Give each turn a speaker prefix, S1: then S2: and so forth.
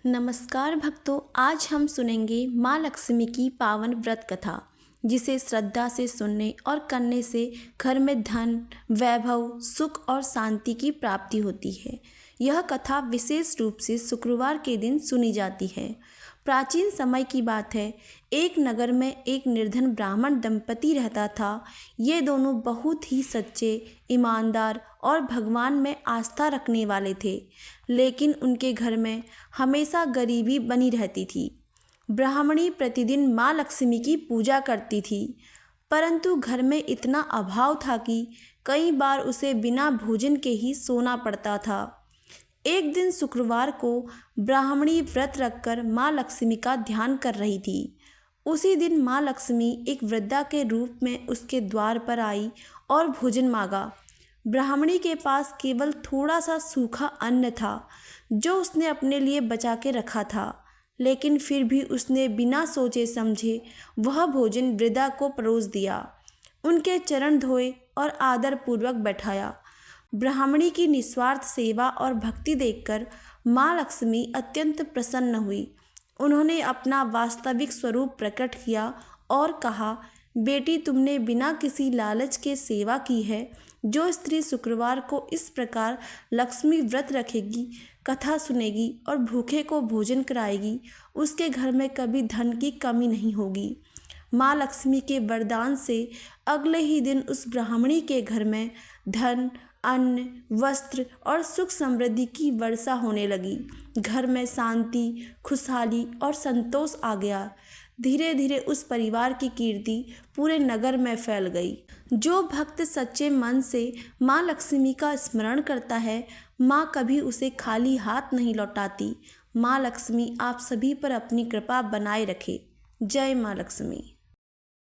S1: नमस्कार भक्तों, आज हम सुनेंगे माँ लक्ष्मी की पावन व्रत कथा, जिसे श्रद्धा से सुनने और करने से घर में धन, वैभव, सुख और शांति की प्राप्ति होती है। यह कथा विशेष रूप से शुक्रवार के दिन सुनी जाती है। प्राचीन समय की बात है, एक नगर में एक निर्धन ब्राह्मण दंपति रहता था। ये दोनों बहुत ही सच्चे, ईमानदार और भगवान में आस्था रखने वाले थे, लेकिन उनके घर में हमेशा गरीबी बनी रहती थी। ब्राह्मणी प्रतिदिन माँ लक्ष्मी की पूजा करती थी, परंतु घर में इतना अभाव था कि कई बार उसे बिना भोजन के ही सोना पड़ता था। एक दिन शुक्रवार को ब्राह्मणी व्रत रखकर माँ लक्ष्मी का ध्यान कर रही थी। उसी दिन माँ लक्ष्मी एक वृद्धा के रूप में उसके द्वार पर आई और भोजन मांगा। ब्राह्मणी के पास केवल थोड़ा सा सूखा अन्न था, जो उसने अपने लिए बचा के रखा था, लेकिन फिर भी उसने बिना सोचे समझे वह भोजन वृद्धा को परोस दिया। उनके चरण धोए और आदरपूर्वक बैठाया। ब्राह्मणी की निस्वार्थ सेवा और भक्ति देखकर माँ लक्ष्मी अत्यंत प्रसन्न हुई। उन्होंने अपना वास्तविक स्वरूप प्रकट किया और कहा, बेटी, तुमने बिना किसी लालच के सेवा की है। जो स्त्री शुक्रवार को इस प्रकार लक्ष्मी व्रत रखेगी, कथा सुनेगी और भूखे को भोजन कराएगी, उसके घर में कभी धन की कमी नहीं होगी। माँ लक्ष्मी के वरदान से अगले ही दिन उस ब्राह्मणी के घर में धन, अन्न, वस्त्र और सुख समृद्धि की वर्षा होने लगी। घर में शांति, खुशहाली और संतोष आ गया। धीरे धीरे उस परिवार की कीर्ति पूरे नगर में फैल गई। जो भक्त सच्चे मन से माँ लक्ष्मी का स्मरण करता है, माँ कभी उसे खाली हाथ नहीं लौटाती। माँ लक्ष्मी आप सभी पर अपनी कृपा बनाए रखे। जय माँ लक्ष्मी।